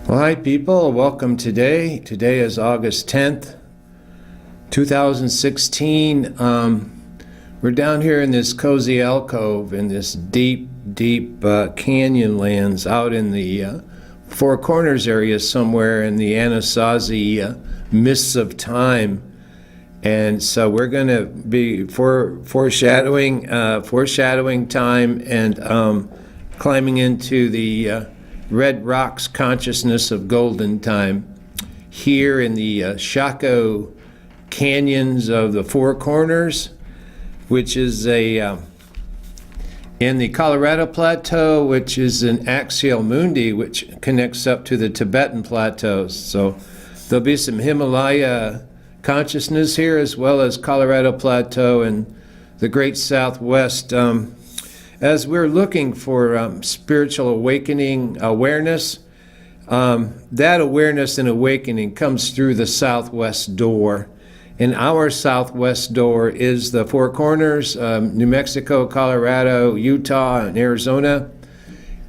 Well, hi people, welcome today. Today is August 10th, 2016. We're down here in this cozy alcove in this deep canyon lands out in the Four Corners area somewhere in the Anasazi mists of time. And so we're going to be foreshadowing time and climbing into the Red Rocks consciousness of golden time here in the Chaco canyons of the Four Corners, which is in the Colorado Plateau, which is an axial mundi, which connects up to the Tibetan plateaus. So there'll be some Himalaya consciousness here, as well as Colorado Plateau and the Great Southwest. As we're looking for spiritual awakening awareness, that awareness and awakening comes through the southwest door. And our southwest door is the Four Corners, New Mexico, Colorado, Utah, and Arizona.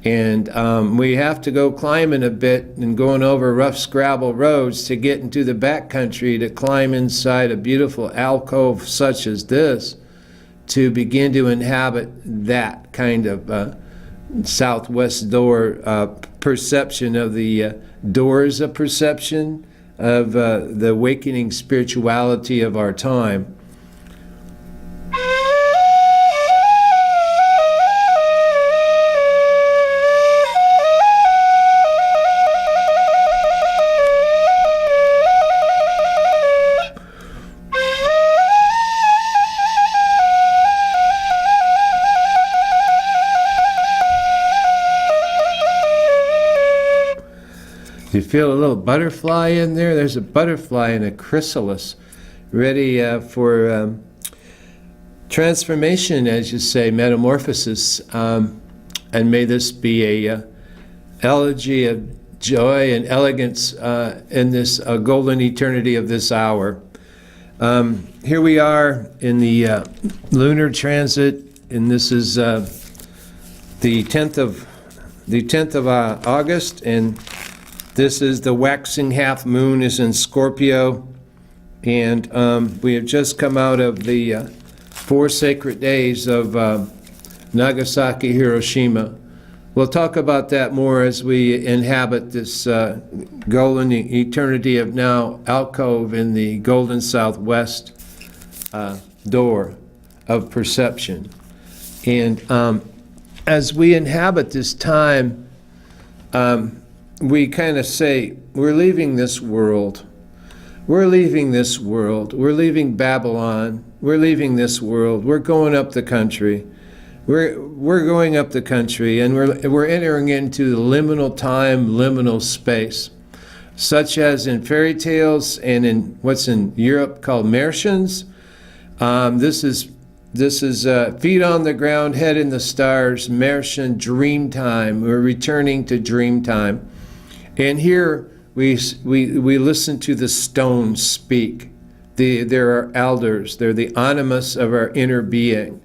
And we have to go climbing a bit and going over rough scrabble roads to get into the backcountry to climb inside a beautiful alcove such as this, to begin to inhabit that kind of southwest door perception of the doors of perception of the awakening spirituality of our time. You feel a little butterfly in there? There's a butterfly in a chrysalis ready for transformation, as you say, metamorphosis. And may this be a elegy of joy and elegance in this golden eternity of this hour. Here we are in the lunar transit, and this is the 10th of August, and this is the waxing half moon is in Scorpio, and we have just come out of the 4 sacred days of Nagasaki, Hiroshima. We'll talk about that more as we inhabit this golden eternity of now alcove in the golden southwest door of perception. And as we inhabit this time, we kind of say, we're leaving this world. We're leaving this world. We're leaving Babylon. We're leaving this world. We're going up the country. We're going up the country, and we're entering into the liminal time, liminal space, such as in fairy tales and in what's in Europe called Märchens. This is feet on the ground, head in the stars, Märchen, dream time. We're returning to dream time. And here we listen to the stones speak. There are elders. They're the animus of our inner being.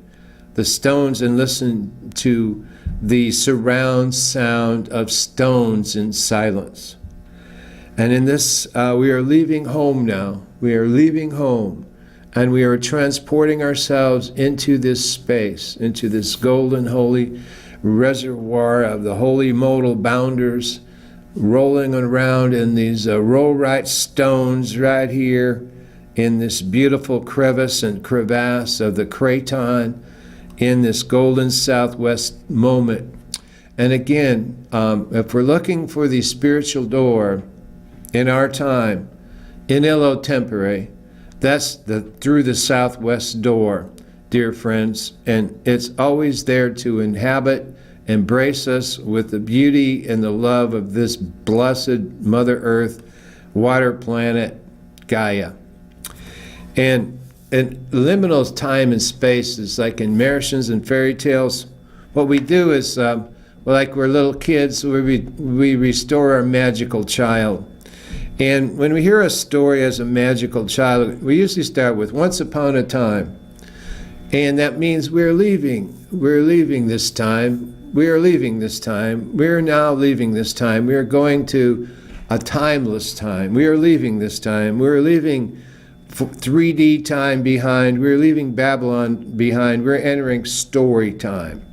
The stones, and listen to the surround sound of stones in silence. And in this, we are leaving home now. We are leaving home, and we are transporting ourselves into this space, into this golden, holy reservoir of the holy modal bounders, rolling around in these rollright stones right here in this beautiful crevice and crevasse of the craton in this golden southwest moment. And again, if we're looking for the spiritual door in our time, in illo tempore, that's through the southwest door, dear friends, and it's always there to inhabit, embrace us with the beauty and the love of this blessed Mother Earth, water planet, Gaia. And liminal time and space is like in Märchens and fairy tales. What we do is, like we're little kids, we restore our magical child. And when we hear a story as a magical child, we usually start with once upon a time. And that means we're leaving this time. We are leaving this time. We are now leaving this time. We are going to a timeless time. We are leaving this time. We're leaving 3D time behind. We're leaving Babylon behind. We're entering story time.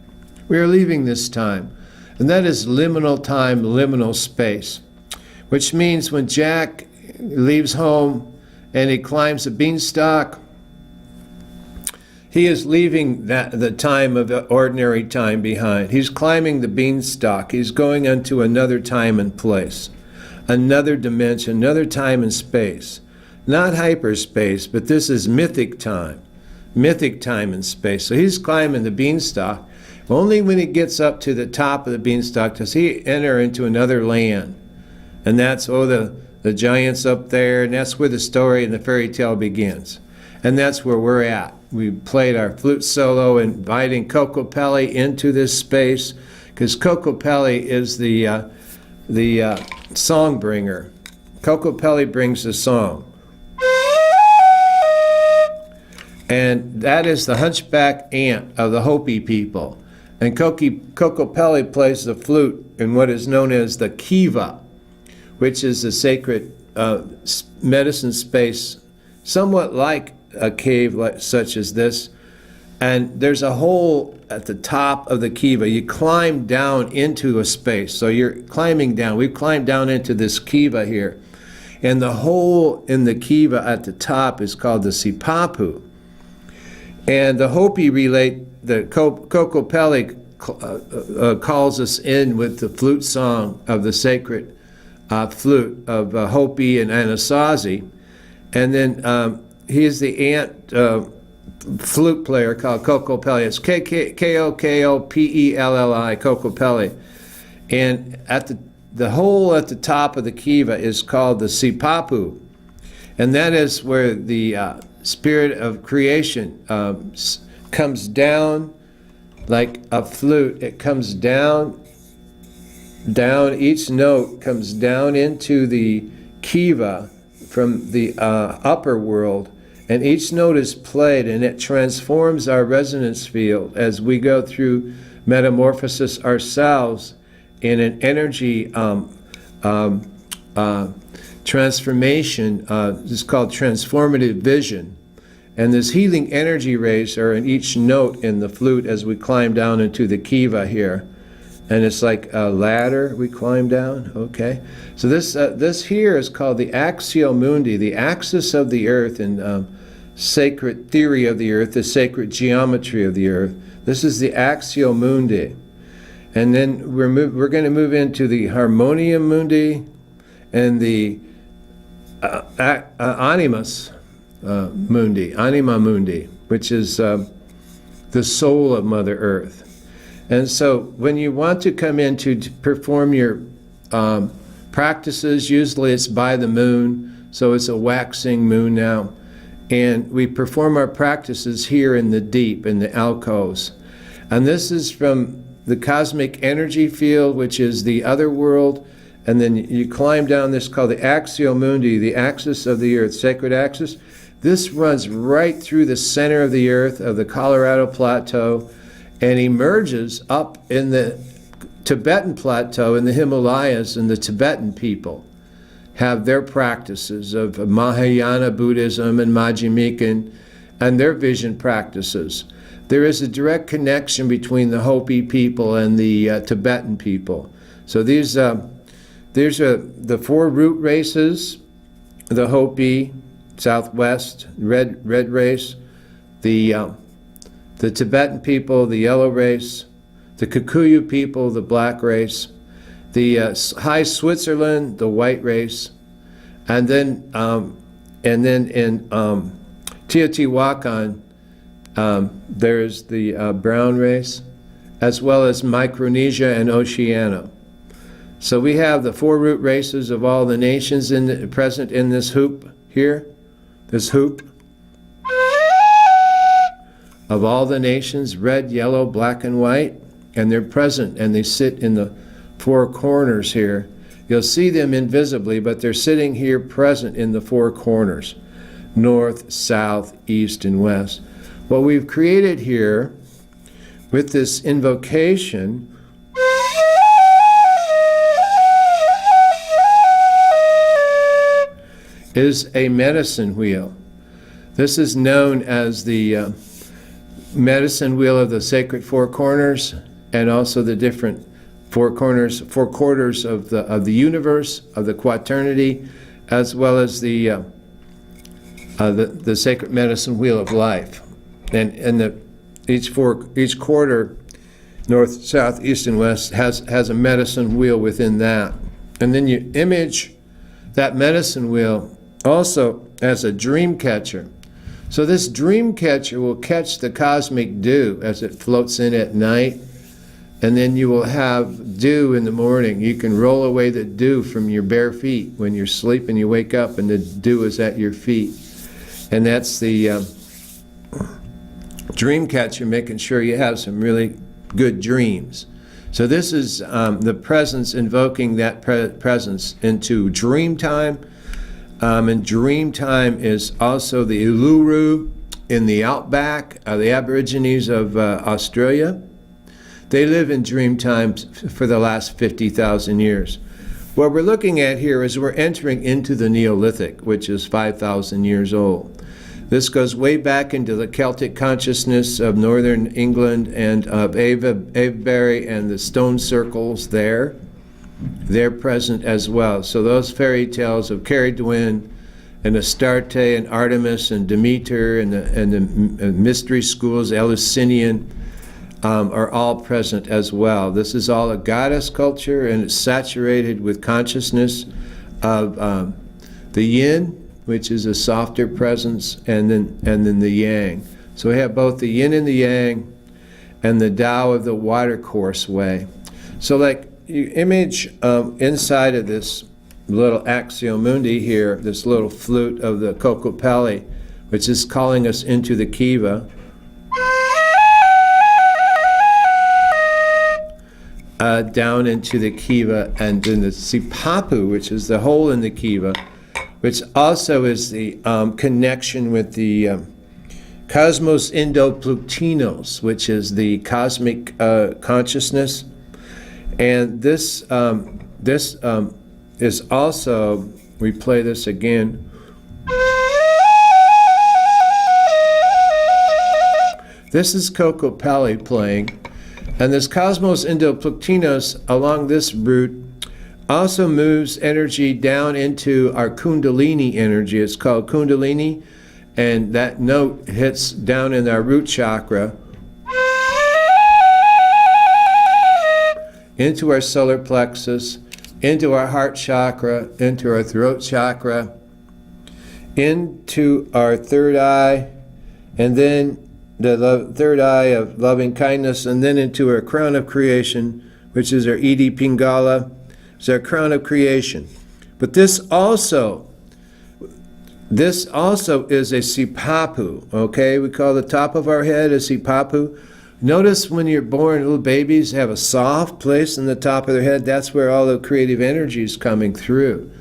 We are leaving this time. And that is liminal time, liminal space, which means when Jack leaves home and he climbs a beanstalk, he is leaving the time of ordinary time behind. He's climbing the beanstalk. He's going into another time and place, another dimension, another time and space. Not hyperspace, but this is mythic time and space. So he's climbing the beanstalk. Only when he gets up to the top of the beanstalk does he enter into another land. And that's, the giants up there, and that's where the story and the fairy tale begins. And that's where we're at. We played our flute solo, inviting Coco Pelli into this space, because Coco Pelli is the song bringer. Coco Pelli brings the song. And that is the hunchback ant of the Hopi people. And Coco Pelli plays the flute in what is known as the kiva, which is the sacred medicine space, somewhat like a cave such as this. And there's a hole at the top of the kiva. You climb down into a space. So you're climbing down. We've climbed down into this kiva here. And the hole in the kiva at the top is called the sipapu. And the Hopi relate, the Coco Pelli calls us in with the flute song of the sacred flute of Hopi and Anasazi. And then he is the ant flute player called Coco Pelli. It's Kokopelli, Coco Pelli. And at the hole at the top of the kiva is called the sipapu. And that is where the spirit of creation comes down like a flute. It comes down, each note comes down into the kiva from the upper world, and each note is played, and it transforms our resonance field as we go through metamorphosis ourselves in an energy transformation. It's called transformative vision. And this healing energy rays are in each note in the flute as we climb down into the kiva here. And it's like a ladder we climb down, okay? So this here is called the Axio Mundi, the axis of the earth in sacred theory of the earth, the sacred geometry of the earth. This is the Axio Mundi. And then we're going to move into the Harmonium Mundi and the Animus Mundi, Anima Mundi, which is the soul of Mother Earth. And so when you want to come in to perform your practices, usually it's by the moon, so it's a waxing moon now. And we perform our practices here in the deep, in the alcoves. And this is from the cosmic energy field, which is the other world. And then you climb down this called the Axio Mundi, the axis of the earth, sacred axis. This runs right through the center of the earth, of the Colorado Plateau, and emerges up in the Tibetan Plateau, in the Himalayas, and the Tibetan people have their practices of Mahayana Buddhism and Majjhimikan and their vision practices. There is a direct connection between the Hopi people and the Tibetan people. So there's the four root races, the Hopi, Southwest, red race, the Tibetan people, the yellow race, the Kikuyu people, the black race, the High Switzerland, the white race, and then in Teotihuacan, there's the brown race, as well as Micronesia and Oceania. So we have the four root races of all the nations present in this hoop here, this hoop of all the nations, red, yellow, black, and white, and they're present, and they sit in the four corners here. You'll see them invisibly, but they're sitting here present in the four corners, north, south, east, and west. What we've created here with this invocation is a medicine wheel. This is known as the medicine wheel of the sacred four corners, and also the different four quarters of the universe, of the quaternity, as well as the sacred medicine wheel of life. And each quarter, north, south, east, and west, has a medicine wheel within that. And then you image that medicine wheel also as a dream catcher. So this dream catcher will catch the cosmic dew as it floats in at night, and then you will have dew in the morning. You can roll away the dew from your bare feet. When you're sleeping, you wake up and the dew is at your feet. And that's the dream catcher, making sure you have some really good dreams. So this is the presence, invoking that presence into dream time. And dream time is also the Uluru in the outback, the Aborigines of Australia. They live in dream times for the last 50,000 years. What we're looking at here is we're entering into the Neolithic, which is 5,000 years old. This goes way back into the Celtic consciousness of northern England and of Avebury and the stone circles there. They're present as well. So those fairy tales of Ceridwen and Astarte and Artemis and Demeter and the mystery schools, Eleusinian, are all present as well. This is all a goddess culture, and it's saturated with consciousness of the yin, which is a softer presence, and then the yang. So we have both the yin and the yang, and the Tao of the watercourse way. So like you image inside of this little Axio Mundi here, this little flute of the Kokopelli, which is calling us into the Kiva. Down into the Kiva, and then the Sipapu, which is the hole in the Kiva, which also is the connection with the Cosmos Indo-Plutinos, which is the cosmic consciousness. And this is also, we play this again. This is Kokopelli playing. And this Cosmos Indo-Plutinos along this route also moves energy down into our Kundalini energy. It's called Kundalini, and that note hits down in our root chakra into our solar plexus, into our heart chakra, into our throat chakra, into our third eye, and then the third eye of loving kindness, and then into our crown of creation, which is our Edi Pingala. It's our crown of creation. But this also is a sipapu, okay? We call the top of our head a sipapu. Notice when you're born, little babies have a soft place in the top of their head. That's where all the creative energy is coming through.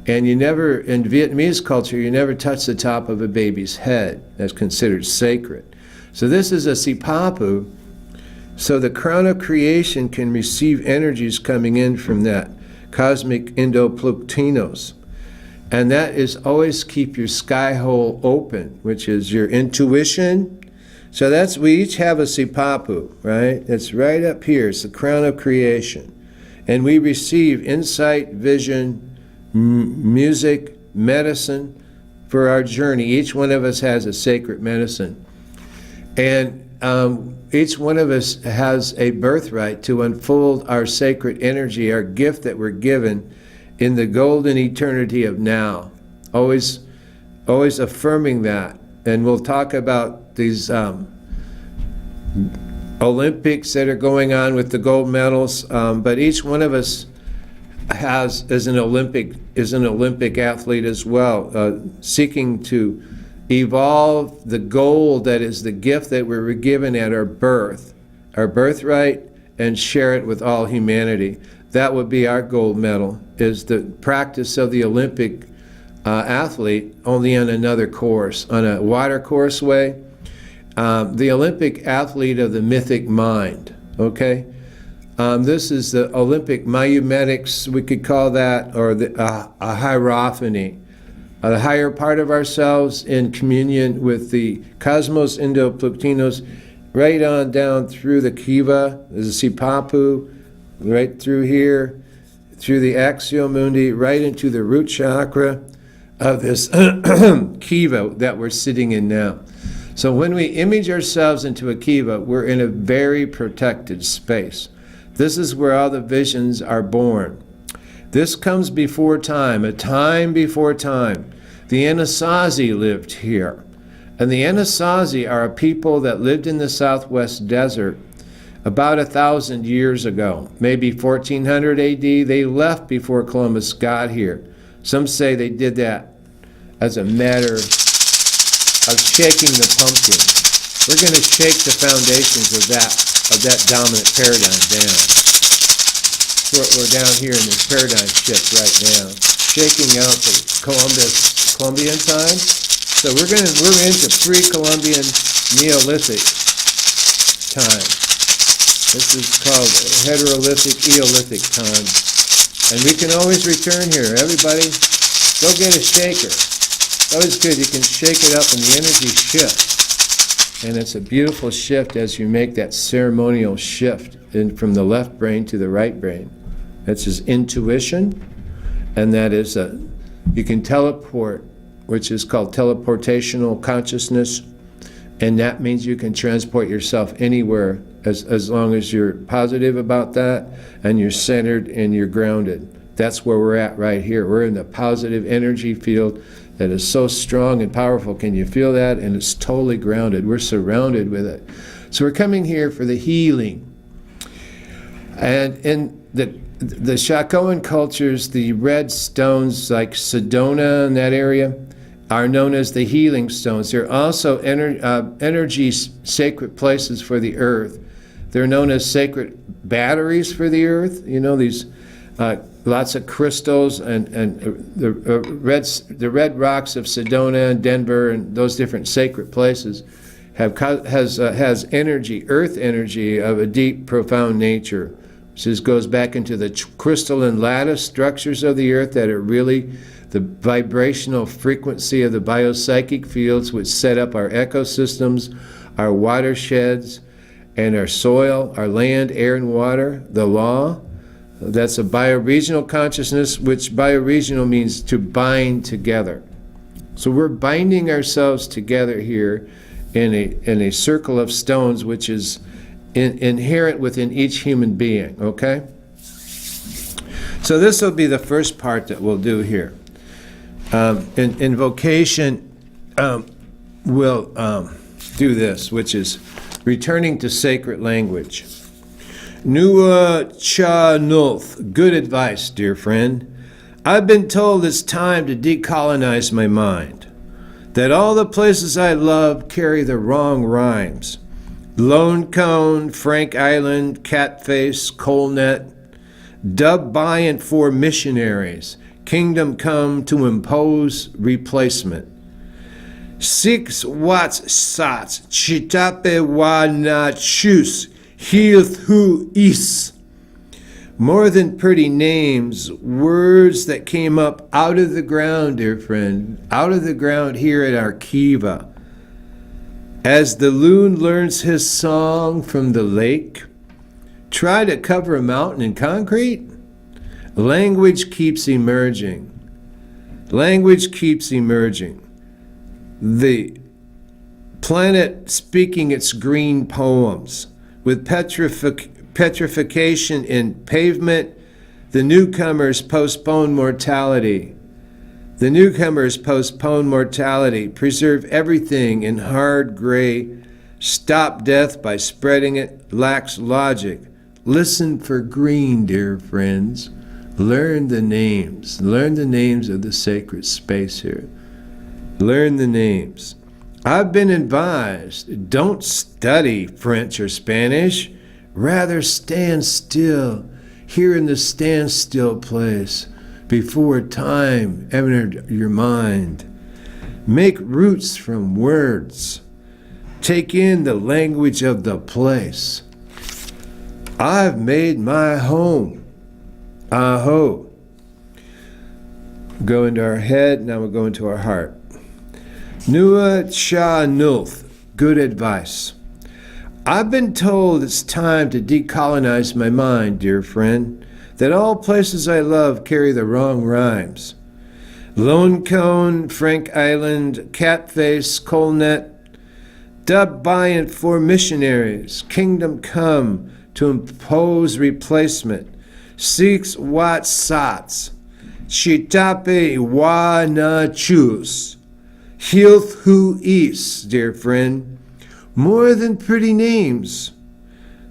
And you never, in Vietnamese culture, you never touch the top of a baby's head. That's considered sacred. So this is a sipapu. So the crown of creation can receive energies coming in from that cosmic Indo-Plutinos. And that is always keep your sky hole open, which is your intuition. So we each have a sipapu, right? It's right up here. It's the crown of creation. And we receive insight, vision, music, medicine for our journey. Each one of us has a sacred medicine. And each one of us has a birthright to unfold our sacred energy, our gift that we're given in the golden eternity of now. Always affirming that. And we'll talk about these Olympics that are going on with the gold medals, but each one of us is an Olympic athlete as well, seeking to evolve the gold that is the gift that we were given at our birth, our birthright, and share it with all humanity. That would be our gold medal, is the practice of the Olympic athlete, only on another course, on a water course way. The Olympic athlete of the mythic mind, okay? This is the Olympic mayumetics, we could call that, or a hierophany. the higher part of ourselves in communion with the cosmos Indo-Plutinos, right on down through the kiva, the sipapu, right through here, through the axial mundi, right into the root chakra of this kiva that we're sitting in now. So when we image ourselves into a kiva, we're in a very protected space. This is where all the visions are born. This comes before time, a time before time. The Anasazi lived here. And the Anasazi are a people that lived in the Southwest Desert about 1,000 years ago, maybe 1400 AD. They left before Columbus got here. Some say they did that as a matter of shaking the pumpkin. We're going to shake the foundations of that dominant paradigm down. We're down here in this paradigm shift right now, shaking out the Columbian time. So we're into pre-Columbian Neolithic time. This is called heterolithic, eolithic time. And we can always return here. Everybody, go get a shaker. Always good. You can shake it up and the energy shifts. And it's a beautiful shift as you make that ceremonial shift from the left brain to the right brain. That's his intuition. And that is, you can teleport, which is called teleportational consciousness. And that means you can transport yourself anywhere as long as you're positive about that and you're centered and you're grounded. That's where we're at right here. We're in the positive energy field that is so strong and powerful. Can you feel that? And it's totally grounded. We're surrounded with it. So we're coming here for the healing. And in the Shakoan cultures, the red stones like Sedona in that area are known as the healing stones. They're also energy sacred places for the earth. They're known as sacred batteries for the earth. You know, these lots of crystals and the red rocks of Sedona and Denver and those different sacred places has energy, earth energy of a deep, profound nature. This goes back into the crystalline lattice structures of the earth that are really the vibrational frequency of the biopsychic fields which set up our ecosystems, our watersheds, and our soil, our land, air, and water, the law. That's a bioregional consciousness, which bioregional means to bind together. So we're binding ourselves together here in a circle of stones, which is inherent within each human being, okay? So this will be the first part that we'll do here. Invocation will do this, which is returning to sacred language. Nua cha nulth. Good advice, dear friend. I've been told it's time to decolonize my mind, that all the places I love carry the wrong rhymes. Lone Cone, Frank Island, Catface, Colnet, dubbed by and for missionaries, kingdom come to impose replacement. 6 watts sats, chitape wa na chus, health who is. More than pretty names, words that came up out of the ground, dear friend, out of the ground here at our kiva. As the loon learns his song from the lake, try to cover a mountain in concrete? Language keeps emerging. Language keeps emerging. The planet speaking its green poems. With petrification in pavement, the newcomers postpone mortality. The newcomers postpone mortality, preserve everything in hard gray, stop death by spreading it, lacks logic. Listen for green, dear friends. Learn the names. Learn the names of the sacred space here. Learn the names. I've been advised, don't study French or Spanish. Rather stand still, here in the standstill place, before time entered your mind. Make roots from words. Take in the language of the place. I've made my home. Aho. Go into our head, now we'll go into our heart. Nua Cha Nulth, good advice. I've been told it's time to decolonize my mind, dear friend, that all places I love carry the wrong rhymes. Lone Cone, Frank Island, Catface, Colnet, Dubbiant for missionaries, kingdom come to impose replacement. Six Wat Sats, Chitape Wa Na Chus, Hilth Hu Is, dear friend. More than pretty names.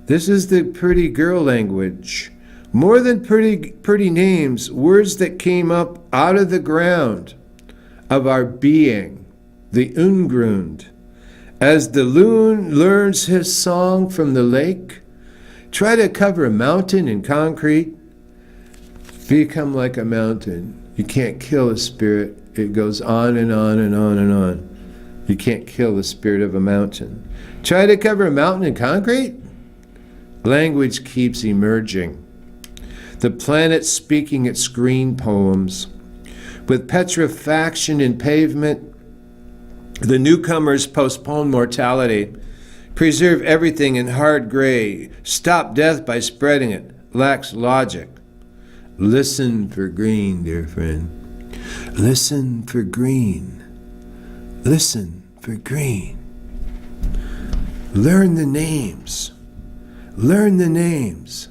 This is the pretty girl language. More than pretty names, words that came up out of the ground of our being, the Ungrund. As the loon learns his song from the lake, try to cover a mountain in concrete, become like a mountain. You can't kill a spirit. It goes on and on and on and on. You can't kill the spirit of a mountain. Try to cover a mountain in concrete? Language keeps emerging. The planet speaking its green poems. With petrifaction in pavement, the newcomers postpone mortality, preserve everything in hard gray, stop death by spreading it, lacks logic. Listen for green, dear friend. Listen for green. Listen for green. Learn the names. Learn the names.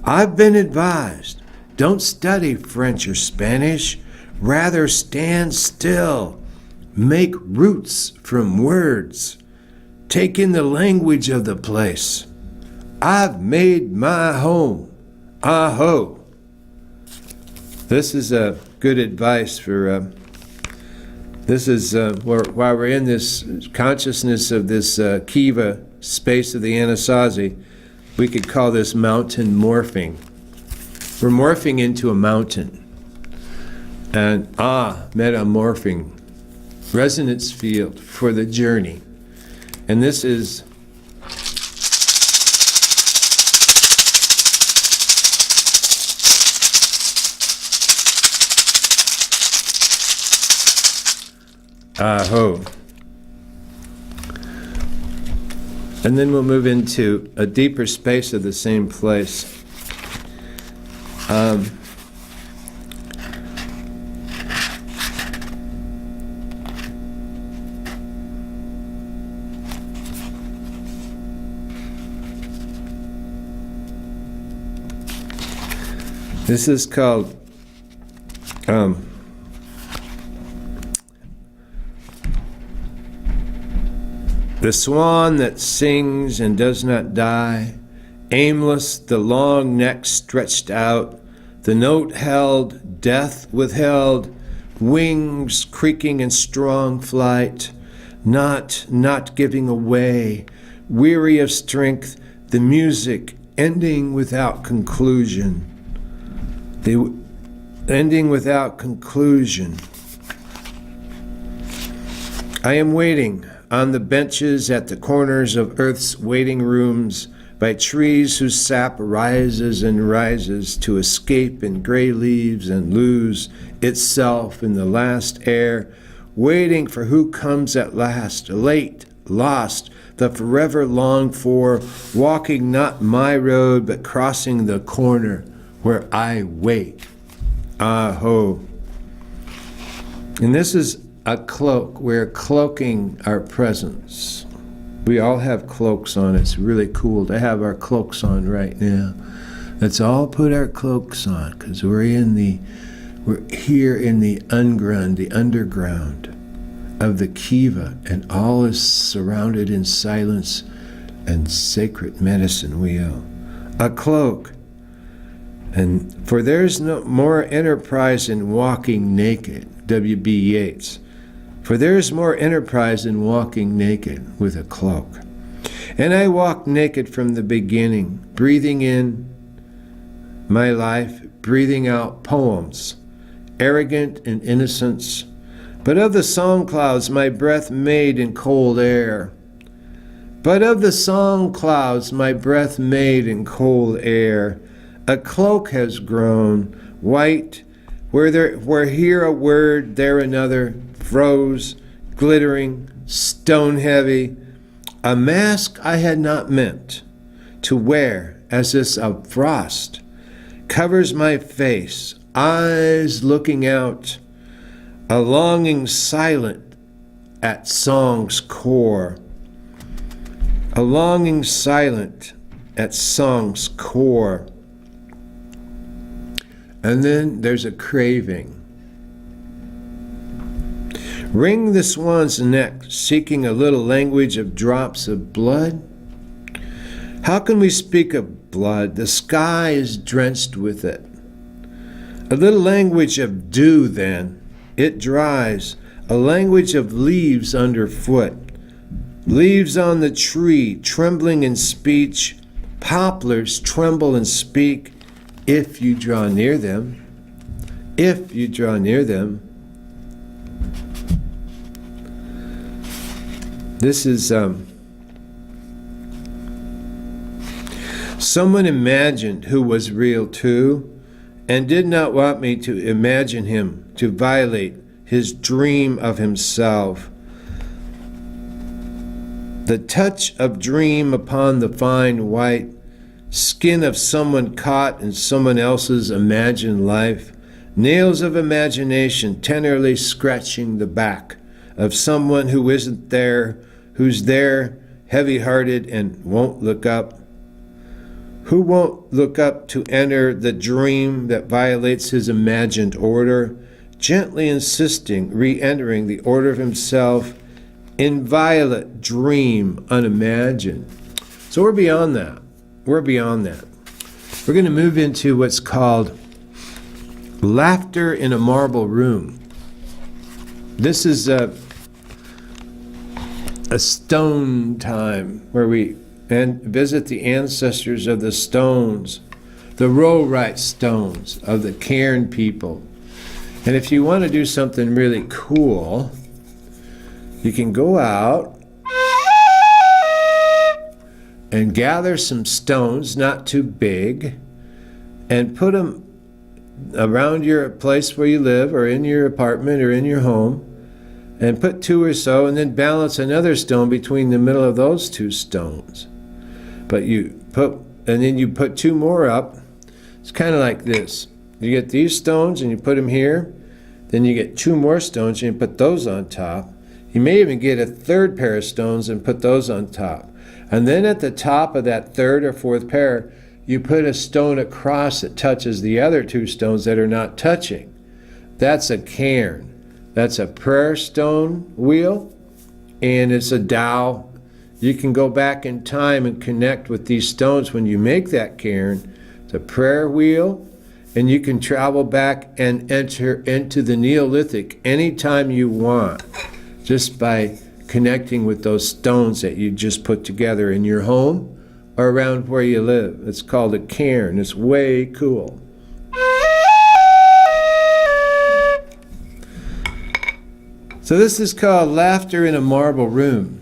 I've been advised, don't study French or Spanish, rather stand still. Make roots from words. Take in the language of the place. I've made my home. Aho. This is a good advice for, while we're in this consciousness of this Kiva space of the Anasazi, we could call this mountain morphing. We're morphing into a mountain. And metamorphing. Resonance field for the journey. And this is Aho. And then we'll move into a deeper space of the same place. This is called the swan that sings and does not die, aimless, the long neck stretched out, the note held, death withheld, wings creaking in strong flight, not giving away, weary of strength, the music ending without conclusion. The ending without conclusion. I am waiting on the benches at the corners of Earth's waiting rooms, by trees whose sap rises and rises to escape in gray leaves and lose itself in the last air, waiting for who comes at last, late, lost, the forever longed for, walking not my road, but crossing the corner where I wait. Aho. And this is a cloak. We're cloaking our presence. We all have cloaks on. It's really cool to have our cloaks on right now. Let's all put our cloaks on, because we're here in the underground of the Kiva, and all is surrounded in silence and sacred medicine. We owe a cloak. And for there's no more enterprise in walking naked, W.B. Yeats. For there is more enterprise in walking naked with a cloak. And I walked naked from the beginning, breathing in my life, breathing out poems, arrogant and innocence. But of the song clouds my breath made in cold air. But of the song clouds my breath made in cold air, a cloak has grown, white, where here a word, there another, froze, glittering, stone heavy, a mask I had not meant to wear, as this of frost covers my face, eyes looking out, a longing silent at song's core, a longing silent at song's core. And then there's a craving. Wring the swan's neck, seeking a little language of drops of blood. How can we speak of blood? The sky is drenched with it. A little language of dew, then. It dries. A language of leaves underfoot. Leaves on the tree, trembling in speech. Poplars tremble and speak if you draw near them. If you draw near them. This is someone imagined who was real too, and did not want me to imagine him, to violate his dream of himself. The touch of dream upon the fine white skin of someone caught in someone else's imagined life, nails of imagination tenderly scratching the back of someone who isn't there, who's there, heavy-hearted and won't look up. Who won't look up to enter the dream that violates his imagined order, gently insisting, re-entering the order of himself, inviolate dream unimagined. So we're beyond that. We're beyond that. We're going to move into what's called laughter in a marble room. This is a stone time where we visit the ancestors of the stones, the rollright stones of the cairn people. And if you want to do something really cool, you can go out and gather some stones, not too big, and put them around your place where you live, or in your apartment, or in your home, and put two or so, and then balance another stone between the middle of those two stones. But then you put two more up. It's kind of like this. You get these stones and you put them here. Then you get two more stones and you put those on top. You may even get a third pair of stones and put those on top. And then at the top of that third or fourth pair, you put a stone across that touches the other two stones that are not touching. That's a cairn. That's a prayer stone wheel, and it's a dowel. You can go back in time and connect with these stones when you make that cairn. It's a prayer wheel, and you can travel back and enter into the Neolithic anytime you want, just by connecting with those stones that you just put together in your home or around where you live. It's called a cairn. It's way cool. So this is called laughter in a marble room.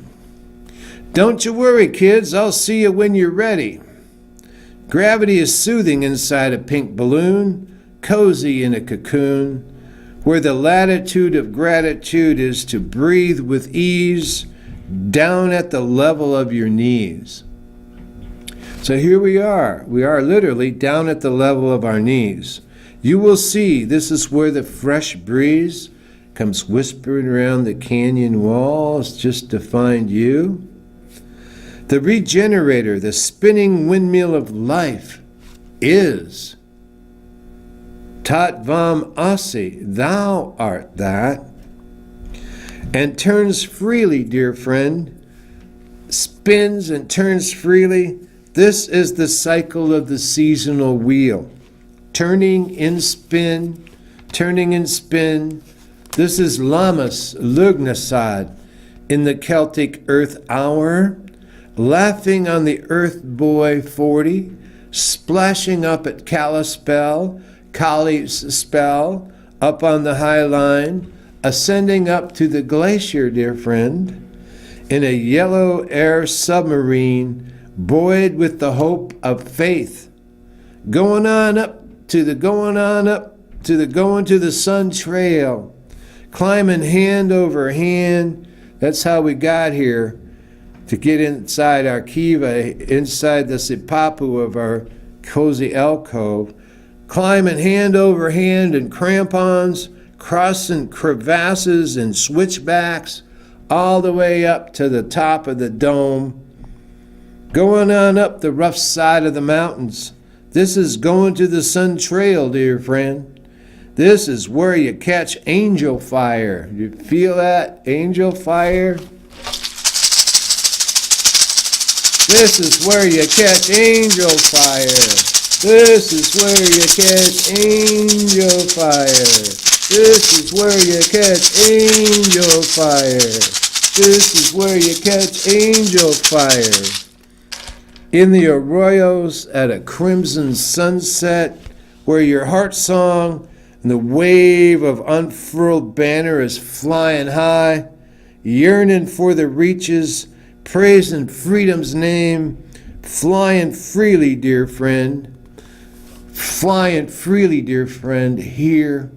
Don't you worry, kids. I'll see you when you're ready. Gravity is soothing inside a pink balloon, cozy in a cocoon, where the latitude of gratitude is to breathe with ease down at the level of your knees. So here we are. We are literally down at the level of our knees. You will see this is where the fresh breeze comes whispering around the canyon walls just to find you. The regenerator, the spinning windmill of life is. Tat vam asi, thou art that. And turns freely, dear friend. Spins and turns freely. This is the cycle of the seasonal wheel. Turning and spin, turning and spin. This is Lammas Lugnasad in the Celtic Earth Hour, laughing on the Earth Boy 40, splashing up at Kalispell, Kali's spell, up on the High Line, ascending up to the glacier, dear friend, in a yellow air submarine, buoyed with the hope of faith, going on up to the going on up going to the sun trail, climbing hand over hand. That's how we got here, to get inside our kiva, inside the sipapu of our cozy alcove, climbing hand over hand in crampons, crossing crevasses and switchbacks, all the way up to the top of the dome, going on up the rough side of the mountains. This is going to the sun trail, dear friend. This is where you catch angel fire. You feel that? Angel fire? This is where you catch angel fire. This is where you catch angel fire. This is where you catch angel fire. This is where you catch angel fire. In the arroyos at a crimson sunset, where your heart song and the wave of unfurled banner is flying high, yearning for the reaches, praising freedom's name, flying freely, dear friend. Flying freely, dear friend, here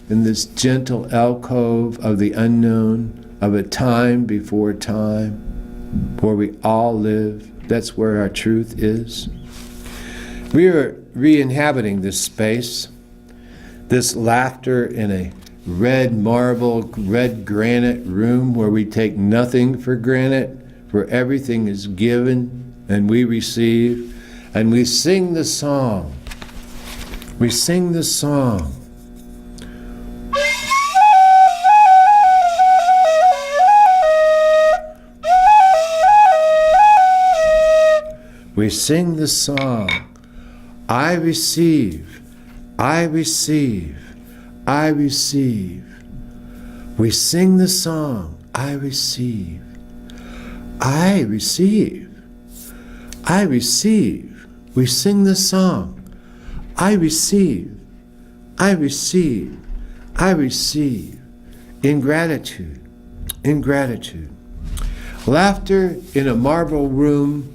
in this gentle alcove of the unknown, of a time before time, where we all live. That's where our truth is. We are re-inhabiting this space, this laughter in a red marble, red granite room where we take nothing for granted, where everything is given and we receive, and we sing the song. We sing the song. We sing the song. I receive, I receive, I receive. We sing the song. I receive, I receive, I receive. We sing the song. I receive, I receive, I receive. In gratitude, in gratitude. Laughter in a marble room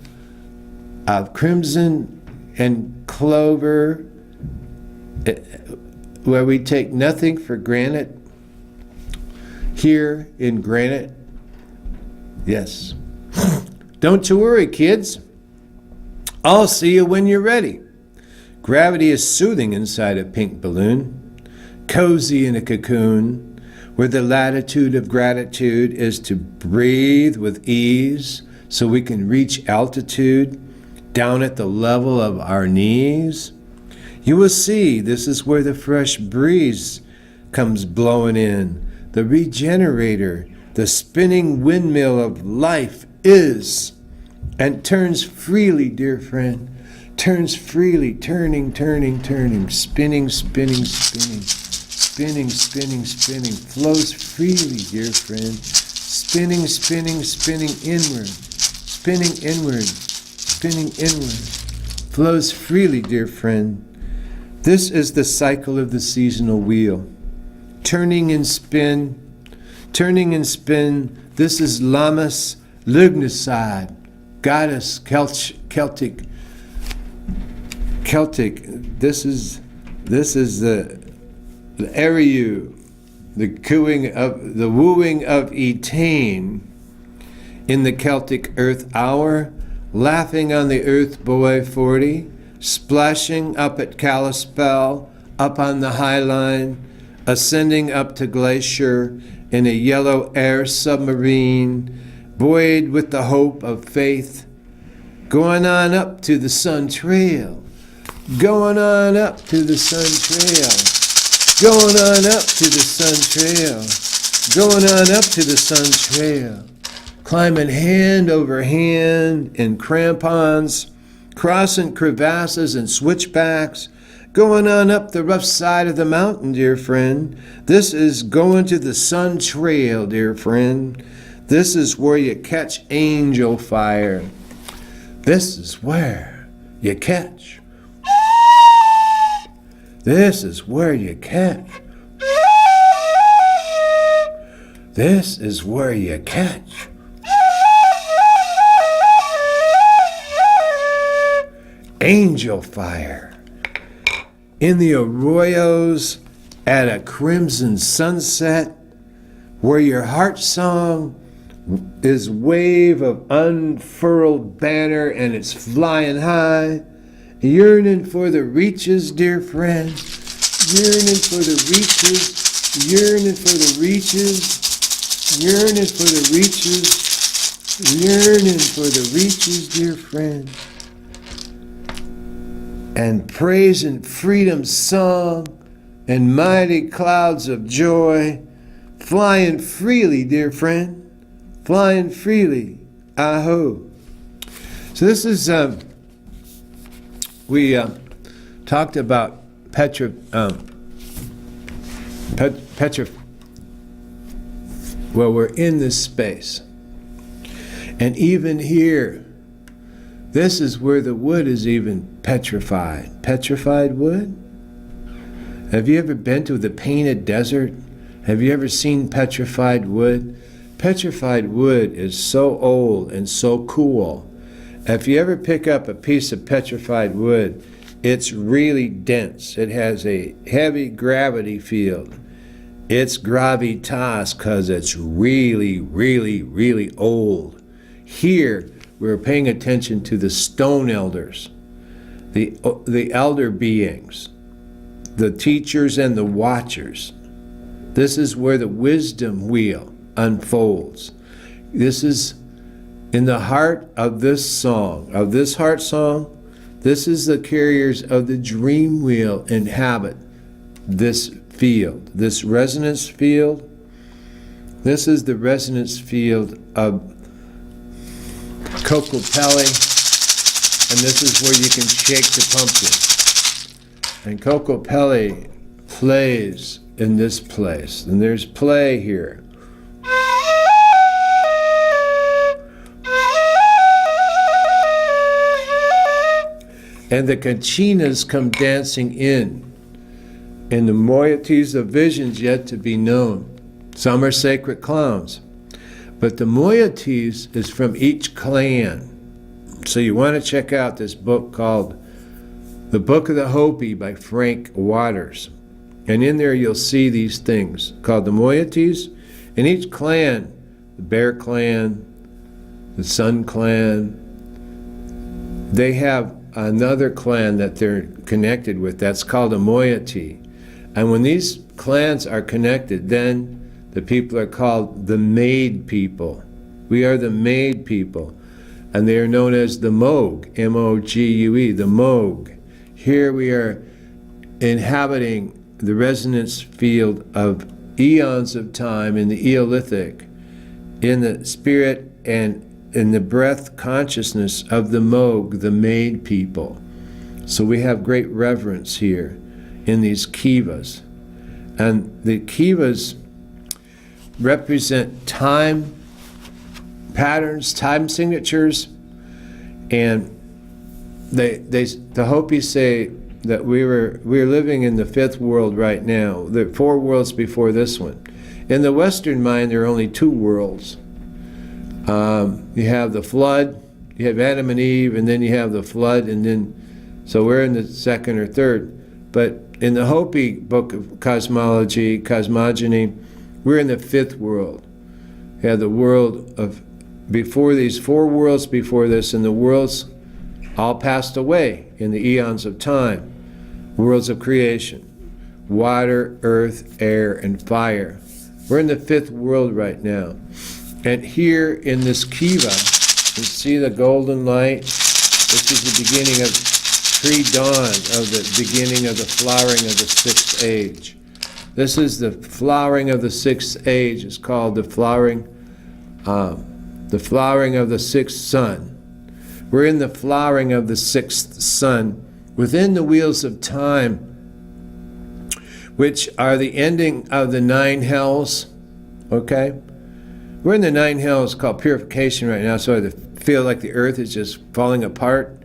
of crimson and clover, where we take nothing for granted. Here in granite, yes. Don't you worry, kids. I'll see you when you're ready. Gravity is soothing inside a pink balloon, cozy in a cocoon, where the latitude of gratitude is to breathe with ease so we can reach altitude down at the level of our knees. You will see this is where the fresh breeze comes blowing in. The regenerator, the spinning windmill of life is and turns freely, dear friend. Turns freely, turning, turning, turning, spinning, spinning, spinning, spinning, spinning, spinning, flows freely, dear friend. Spinning, spinning, spinning inward, spinning inward, spinning inward, flows freely, dear friend. This is the cycle of the seasonal wheel. Turning and spin, turning and spin. This is Lammas Lugnasid, goddess Celtic. This is the Eriu, the wooing of Etain in the Celtic Earth Hour, laughing on the Earth Boy 40, splashing up at Kalispell, up on the High Line, ascending up to Glacier in a yellow air submarine, buoyed with the hope of faith, going on up to the Sun Trail, going on up to the Sun Trail, going on up to the Sun Trail, going on up to the Sun Trail, climbing hand over hand in crampons, crossing crevasses and switchbacks, going on up the rough side of the mountain, dear friend. This is going to the Sun Trail, dear friend. This is where you catch angel fire. This is where you catch. This is where you catch. This is where you catch. Angel fire. In the arroyos at a crimson sunset, where your heart song is wave of unfurled banner and it's flying high, yearning for the reaches, dear friend, yearning for the reaches, yearning for the reaches, yearning for the reaches, yearning for the reaches, dear friend, and praising freedom's song and mighty clouds of joy, flying freely, dear friend, flying freely, aho. So this is, we talked about Petra, well, we're in this space. And even here, this is where the wood is even petrified. Petrified wood? Have you ever been to the painted desert? Have you ever seen petrified wood? Petrified wood is so old and so cool. If you ever pick up a piece of petrified wood, it's really dense. It has a heavy gravity field. It's gravitas because it's really, really, really old. Here, we're paying attention to the stone elders, the elder beings, the teachers and the watchers. This is where the wisdom wheel unfolds. This is in the heart of this song, of this heart song. This is the carriers of the dream wheel inhabit this field, this resonance field. This is the resonance field of Kokopelli, and this is where you can shake the pumpkin. And Kokopelli plays in this place, and there's play here. And the conchinas come dancing in, and the moieties of visions yet to be known. Some are sacred clowns, but the moieties is from each clan. So you want to check out this book called The Book of the Hopi by Frank Waters. And in there you'll see these things called the moieties. And each clan, the Bear Clan, the Sun Clan, they have another clan that they're connected with. That's called a moiety. And when these clans are connected, then the people are called the Made people. We are the Made people. And they are known as the Mogue, M-O-G-U-E, the Mogue. Here we are inhabiting the resonance field of eons of time in the Eolithic, in the spirit and in the breath consciousness of the Mogue, the Made people. So we have great reverence here in these kivas. And the kivas represent time patterns, time signatures, and the Hopis say that we're living in the fifth world right now. There are 4 worlds before this one. In the Western mind, there are only 2 worlds. You have the flood, you have Adam and Eve, and then you have the flood, and then, so we're in the second or third. But in the Hopi book of cosmology, cosmogony, we're in the 5th world. You have the world of, before these 4 worlds before this, and the worlds all passed away in the eons of time. Worlds of creation, water, earth, air, and fire. We're in the 5th world right now. And here in this kiva, you see the golden light. This is the beginning of pre-dawn, of the beginning of the flowering of the 6th age. This is the flowering of the 6th age. It's called the flowering of the 6th sun. We're in the flowering of the 6th sun within the wheels of time, which are the ending of the 9 hells. Okay? We're in the 9 hells called purification right now, so I feel like the earth is just falling apart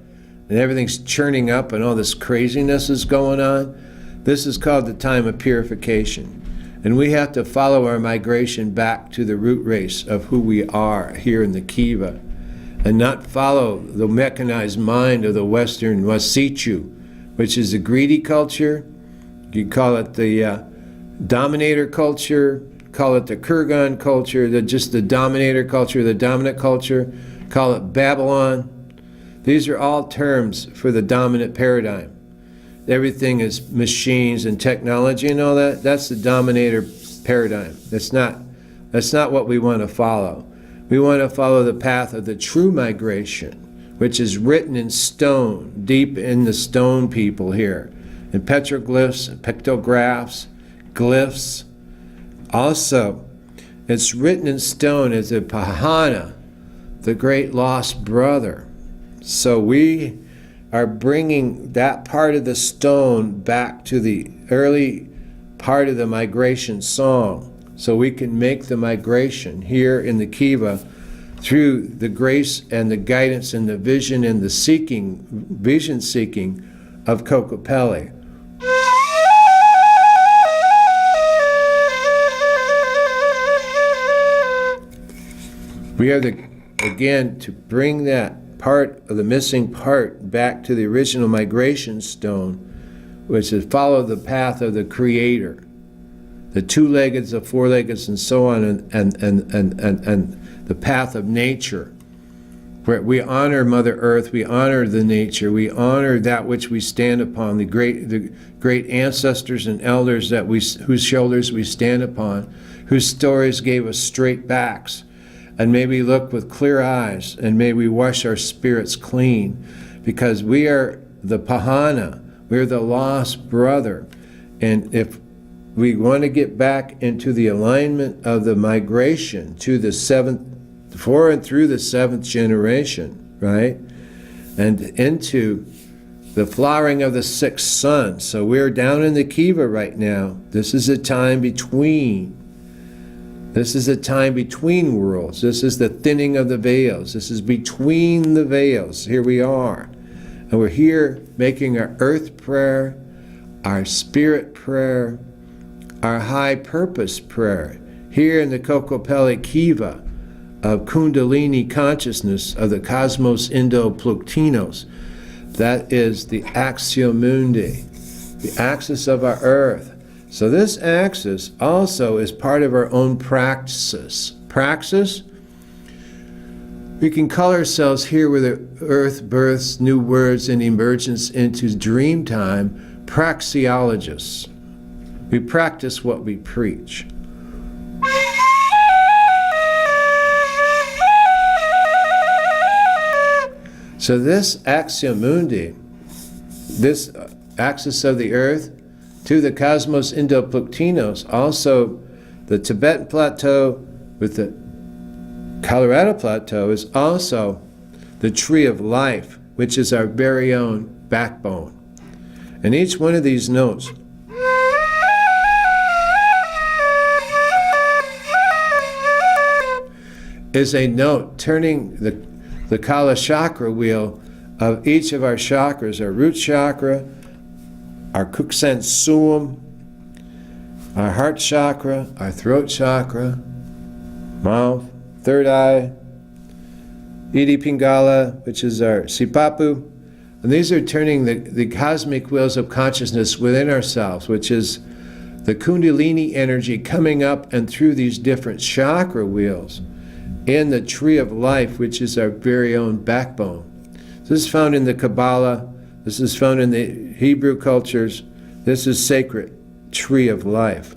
and everything's churning up and all this craziness is going on. This is called the time of purification. And we have to follow our migration back to the root race of who we are here in the Kiva, and not follow the mechanized mind of the Western Wasichu, which is a greedy culture. You call it the dominator culture, call it the Kurgan culture, just the dominator culture, the dominant culture, call it Babylon. These are all terms for the dominant paradigm. Everything is machines and technology and all that. That's the dominator paradigm. That's not what we want to follow. We want to follow the path of the true migration, which is written in stone, deep in the stone people here, in petroglyphs, and pictographs, glyphs. Also, it's written in stone as a Pahana, the great lost brother. So we are bringing that part of the stone back to the early part of the migration song, so we can make the migration here in the Kiva through the grace and the guidance and the vision and the vision seeking of Kokopelli. We are again to bring that part of the missing part back to the original migration stone, which is follow the path of the Creator, the two-legged, the four-legged, and so on, and the path of nature, where we honor Mother Earth, we honor the nature, we honor that which we stand upon, the great ancestors and elders whose shoulders we stand upon, whose stories gave us straight backs. And may we look with clear eyes, and may we wash our spirits clean, because we are the Pahana, we're the lost brother. And if we want to get back into the alignment of the migration to the for and through the seventh generation, right? And into the flowering of the sixth sun. So we're down in the Kiva right now. This is a time between. This is a time between worlds. This is the thinning of the veils. This is between the veils. Here we are. And we're here making our earth prayer, our spirit prayer, our high purpose prayer, here in the Kokopelli Kiva of Kundalini consciousness of the Cosmos Indo-Pluktinos. That is the Axio Mundi, the axis of our earth. So this axis also is part of our own practices. Praxis, we can call ourselves here where the earth births new words and emergence into dream time, praxeologists. We practice what we preach. So this Axio Mundi, this axis of the earth, to the Cosmos Indo-Pluktinos, also the Tibetan Plateau with the Colorado Plateau, is also the tree of life, which is our very own backbone. And each one of these notes is a note turning the Kala chakra wheel of each of our chakras, our root chakra, our Kuksan Suam, our heart chakra, our throat chakra, mouth, third eye, Iti Pingala, which is our Sipapu. And these are turning the cosmic wheels of consciousness within ourselves, which is the Kundalini energy coming up and through these different chakra wheels in the tree of life, which is our very own backbone. This is found in the Kabbalah. This is found in the Hebrew cultures. This is sacred tree of life.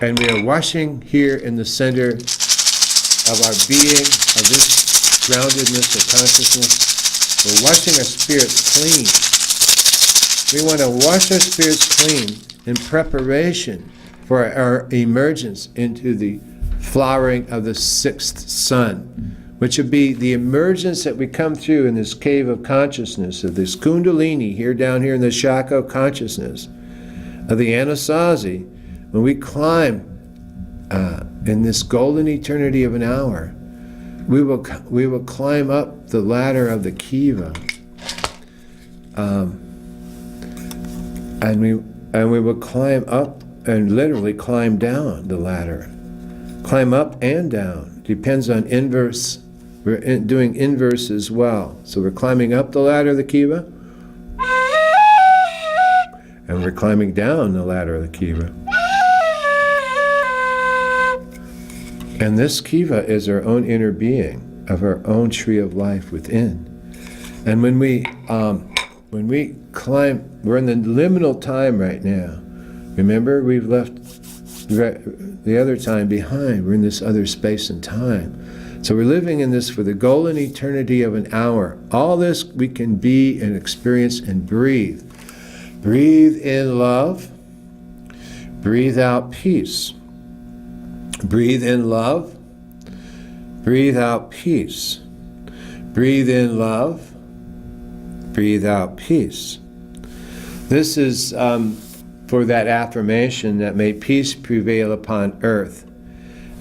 And we are washing here in the center of our being, of this groundedness of consciousness. We're washing our spirits clean. We want to wash our spirits clean in preparation for our emergence into the flowering of the sixth sun, which would be the emergence that we come through in this cave of consciousness, of this Kundalini here down here in the Shaka of consciousness, of the Anasazi. When we climb in this golden eternity of an hour, we will climb up the ladder of the Kiva, and we will climb up and literally climb down the ladder. Climb up and down. Depends on inverse We're doing inverse as well. So we're climbing up the ladder of the kiva, and we're climbing down the ladder of the kiva. And this kiva is our own inner being, of our own tree of life within. And when we climb, we're in the liminal time right now. Remember, we've left the other time behind. We're in this other space and time. So we're living in this for the golden eternity of an hour. All this we can be and experience and breathe. Breathe in love. Breathe out peace. Breathe in love. Breathe out peace. Breathe in love. Breathe out peace. This is for that affirmation that may peace prevail upon earth.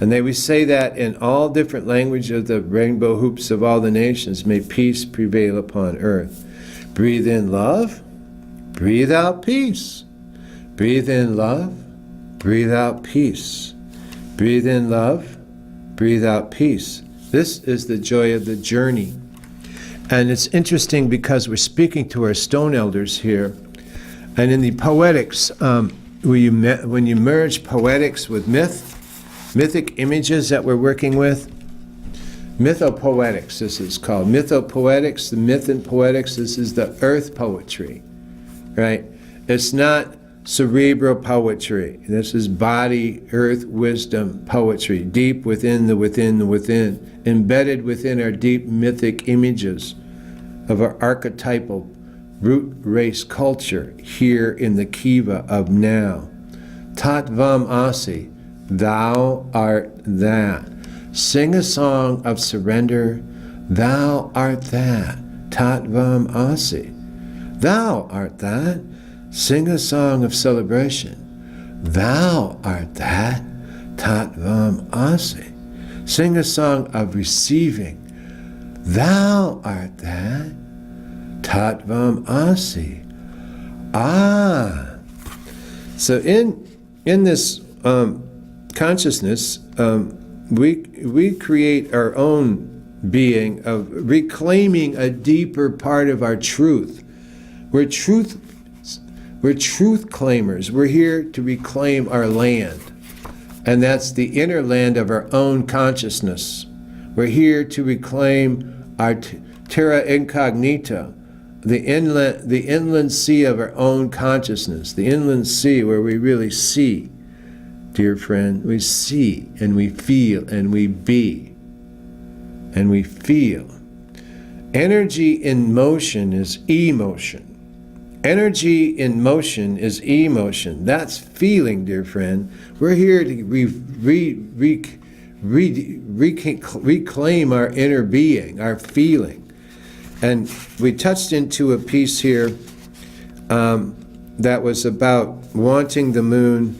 And we say that in all different languages of the rainbow hoops of all the nations. May peace prevail upon earth. Breathe in love. Breathe out peace. Breathe in love. Breathe out peace. Breathe in love. Breathe out peace. This is the joy of the journey. And it's interesting because we're speaking to our stone elders here. And in the poetics, when you merge poetics with mythic images that we're working with, mythopoetics, this is called. Mythopoetics, the myth and poetics, this is the earth poetry, right? It's not cerebral poetry. This is body, earth, wisdom poetry, deep within the within, embedded within our deep mythic images of our archetypal root race culture here in the kiva of now. Tattvam asi, thou art that. Sing a song of surrender, thou art that. Tattvam asi, thou art that. Sing a song of celebration, thou art that. Tattvam asi. Sing a song of receiving, thou art that. Tattvam asi. So in this consciousness, we create our own being of reclaiming a deeper part of our truth. We're truth claimers. We're here to reclaim our land. And that's the inner land of our own consciousness. We're here to reclaim our terra incognita, the inland sea of our own consciousness, the inland sea where we really see, dear friend, we see and we feel and we be and we feel. Energy in motion is emotion. Energy in motion is emotion. That's feeling, dear friend. We're here to reclaim our inner being, our feeling. And we touched into a piece here that was about wanting the moon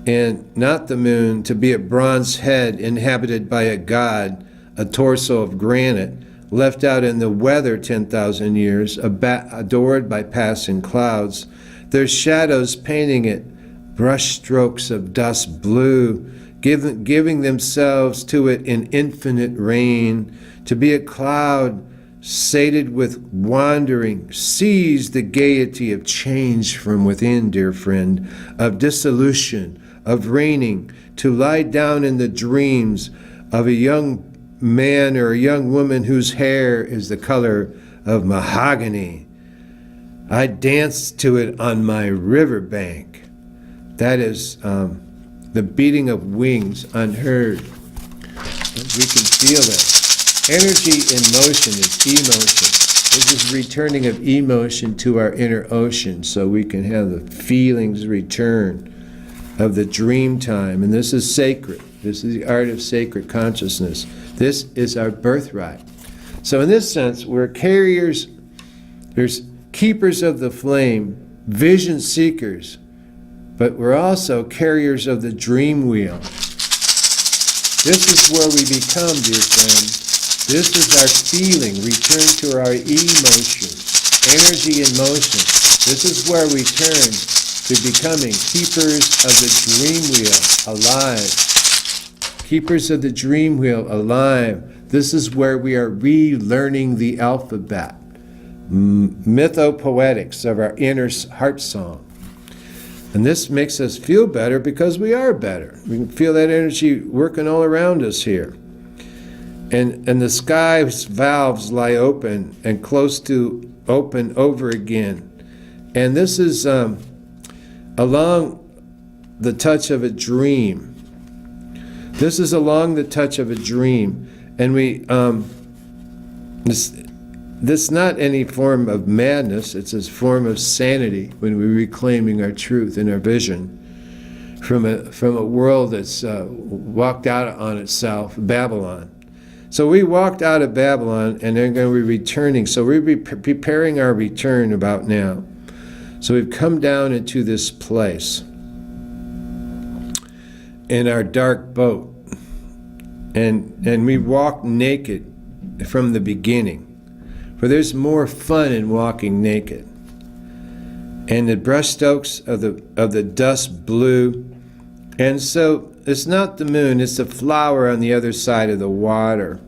and not the moon to be a bronze head inhabited by a god, a torso of granite, left out in the weather 10,000 years, adored by passing clouds, their shadows painting it, brush strokes of dust blue, giving themselves to it in infinite rain, to be a cloud sated with wandering, seize the gaiety of change from within, dear friend, of dissolution, of reigning, to lie down in the dreams of a young man or a young woman whose hair is the color of mahogany. I danced to it on my riverbank. That is the beating of wings unheard. We can feel it. Energy in motion is emotion. This is returning of emotion to our inner ocean so we can have the feelings return of the dream time. And this is sacred. This is the art of sacred consciousness. This is our birthright. So in this sense, we're carriers, there's keepers of the flame, vision seekers, but we're also carriers of the dream wheel. This is where we become, dear friend. This is our feeling, return to our emotion, energy in motion. This is where we turn to becoming keepers of the dream wheel, alive. keepers of the dream wheel, alive. This is where we are relearning the alphabet, mythopoetics of our inner heart song. And this makes us feel better because we are better. We can feel that energy working all around us here. And the sky's valves lie open and close to open over again. And this is along the touch of a dream. This is along the touch of a dream. And we, this not any form of madness, it's a form of sanity when we're reclaiming our truth and our vision from a world that's walked out on itself, Babylon. So we walked out of Babylon and they're going to be returning. So we're preparing our return about now. So we've come down into this place in our dark boat. And we walked naked from the beginning. For there's more fun in walking naked. And the brushstrokes of the dust blue. And so it's not the moon, it's the flower on the other side of the water.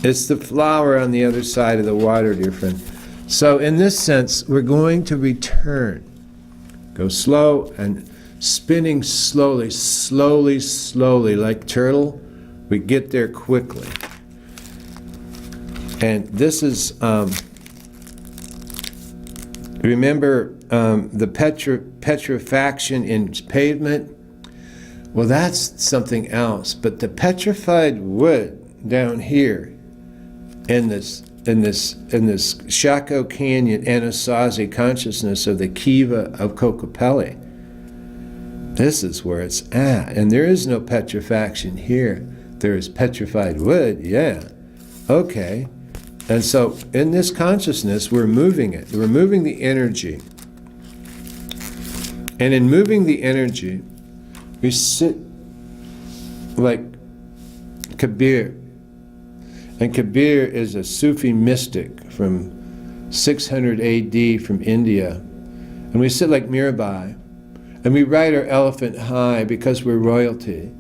It's the flower on the other side of the water, dear friend. So in this sense, we're going to return. Go slow and spinning slowly, slowly, slowly, like turtle. We get there quickly. And this is, remember the petrifaction in pavement? Well, that's something else. But the petrified wood down here in this Chaco Canyon Anasazi consciousness of the Kiva of Kokopelli, this is where it's at. And there is no petrifaction here. There is petrified wood, yeah. Okay. And so in this consciousness, we're moving it. We're moving the energy. And in moving the energy, we sit like Kabir. And Kabir is a Sufi mystic from 600 AD from India. And we sit like Mirabai. And we ride our elephant high because we're royalty.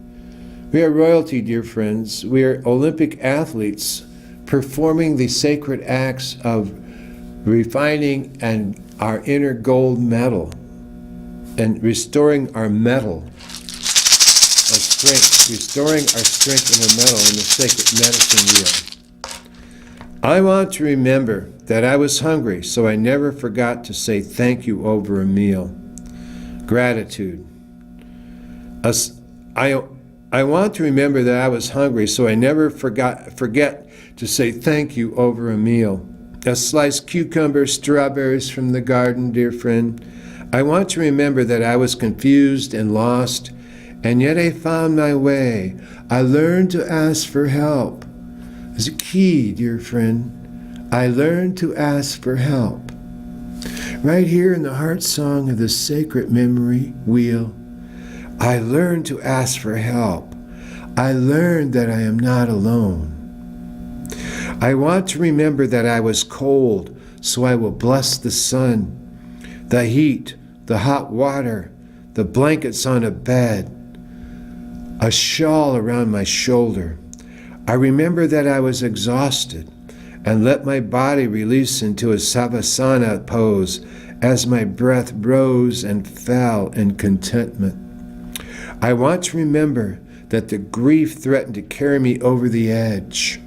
We are royalty, dear friends. We are Olympic athletes performing the sacred acts of refining and our inner gold medal and restoring our metal of strength, restoring our strength and our metal in the sacred medicine wheel. I want to remember that I was hungry, so I never forgot to say thank you over a meal. Gratitude. I want to remember that I was hungry, so I never forget to say thank you over a meal. A sliced cucumber, strawberries from the garden, dear friend. I want to remember that I was confused and lost, and yet I found my way. I learned to ask for help. It's a key, dear friend. I learned to ask for help. Right here in the heart song of the sacred memory wheel, I learned to ask for help. I learned that I am not alone. I want to remember that I was cold, so I will bless the sun, the heat, the hot water, the blankets on a bed, a shawl around my shoulder. I remember that I was exhausted and let my body release into a savasana pose as my breath rose and fell in contentment. I want to remember that the grief threatened to carry me over the edge.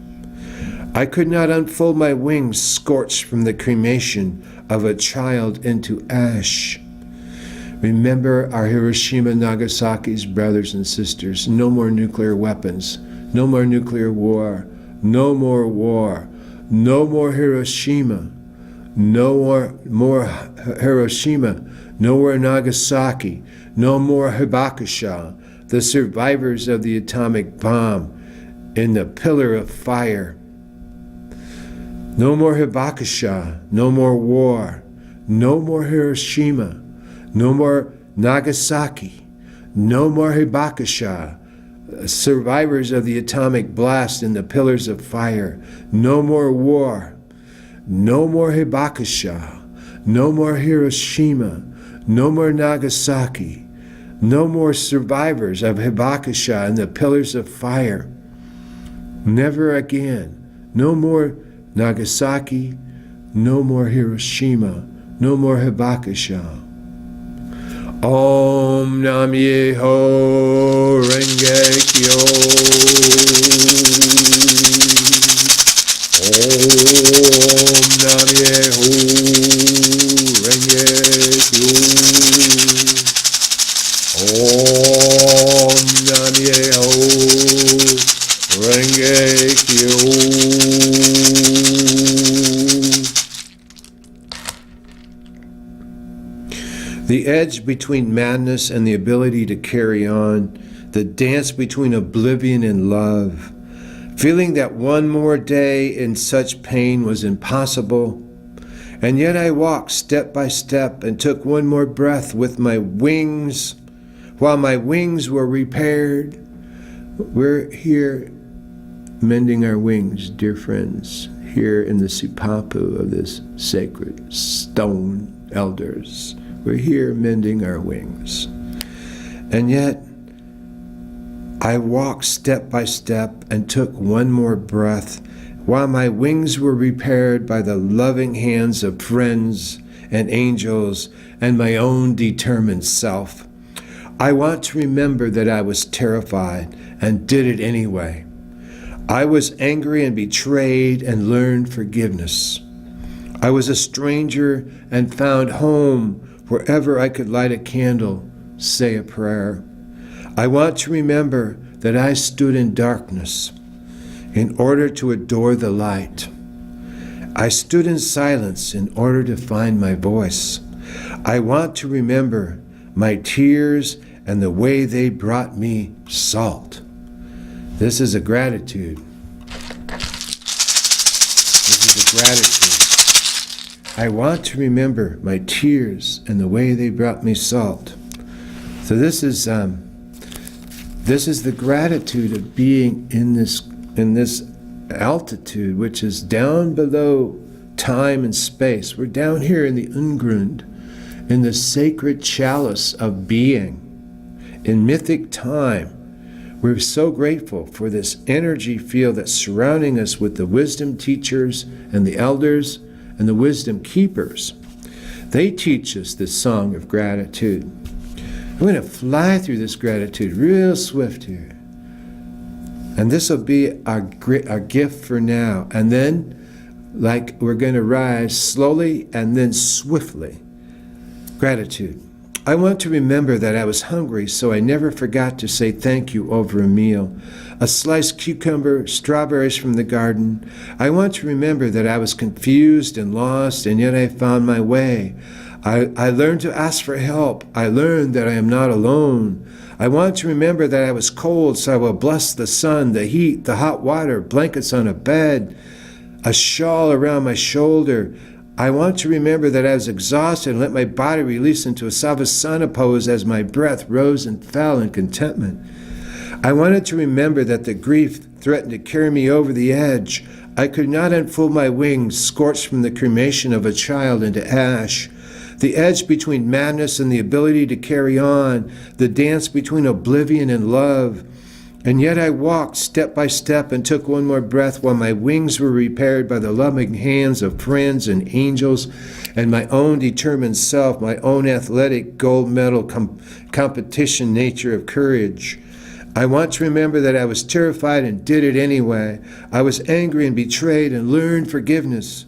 I could not unfold my wings scorched from the cremation of a child into ash. Remember our Hiroshima, Nagasaki's brothers and sisters. No more nuclear weapons. No more nuclear war. No more war. No more Hiroshima. No more Hiroshima. No more Nagasaki. No more Hibakusha. The survivors of the atomic bomb in the pillar of fire. No more Hibakusha. No more war. No more Hiroshima. No more Nagasaki. No more Hibakusha. Survivors of the atomic blast in the pillars of fire. No more war. No more Hibakusha. No more Hiroshima. No more Nagasaki. No more survivors of Hibakusha and the pillars of fire. Never again. No more Nagasaki. No more Hiroshima. No more Hibakusha. Om Namye Ho Renge Kyo. Om Namye Ho Renge Kyo. Om Namye Ho Renge Kyo. The edge between madness and the ability to carry on, the dance between oblivion and love, feeling that one more day in such pain was impossible, and yet I walked step by step and took one more breath with my wings, while my wings were repaired. We're here mending our wings, dear friends, here in the sipapu of this sacred stone elders. We're here mending our wings. And yet, I walked step by step and took one more breath while my wings were repaired by the loving hands of friends and angels and my own determined self. I want to remember that I was terrified and did it anyway. I was angry and betrayed and learned forgiveness. I was a stranger and found home wherever I could light a candle, say a prayer. I want to remember that I stood in darkness in order to adore the light. I stood in silence in order to find my voice. I want to remember my tears and the way they brought me salt. This is a gratitude. This is a gratitude. I want to remember my tears and the way they brought me salt. So this is the gratitude of being in this altitude, which is down below time and space. We're down here in the Ungrund, in the sacred chalice of being, in mythic time. We're so grateful for this energy field that's surrounding us with the wisdom teachers and the elders and the wisdom keepers. They teach us this song of gratitude. I'm going to fly through this gratitude real swift here. And this will be our gift for now. And then, like, we're going to rise slowly and then swiftly. Gratitude. I want to remember that I was hungry, so I never forgot to say thank you over a meal. A sliced cucumber, strawberries from the garden. I want to remember that I was confused and lost, and yet I found my way. I learned to ask for help. I learned that I am not alone. I want to remember that I was cold, so I will bless the sun, the heat, the hot water, blankets on a bed, a shawl around my shoulder. I want to remember that I was exhausted and let my body release into a savasana pose as my breath rose and fell in contentment. I wanted to remember that the grief threatened to carry me over the edge. I could not unfold my wings, scorched from the cremation of a child into ash. The edge between madness and the ability to carry on, the dance between oblivion and love. And yet I walked step by step and took one more breath while my wings were repaired by the loving hands of friends and angels and my own determined self, my own athletic gold medal competition nature of courage. I want to remember that I was terrified and did it anyway. I was angry and betrayed and learned forgiveness.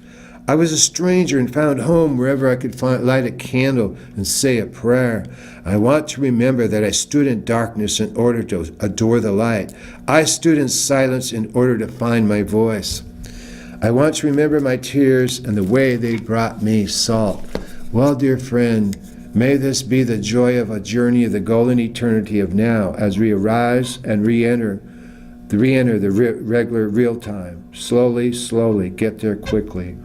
I was a stranger and found home wherever I could light a candle and say a prayer. I want to remember that I stood in darkness in order to adore the light. I stood in silence in order to find my voice. I want to remember my tears and the way they brought me salt. Well, dear friend, may this be the joy of a journey of the golden eternity of now as we arise and re-enter the regular real time. Slowly, slowly, get there quickly.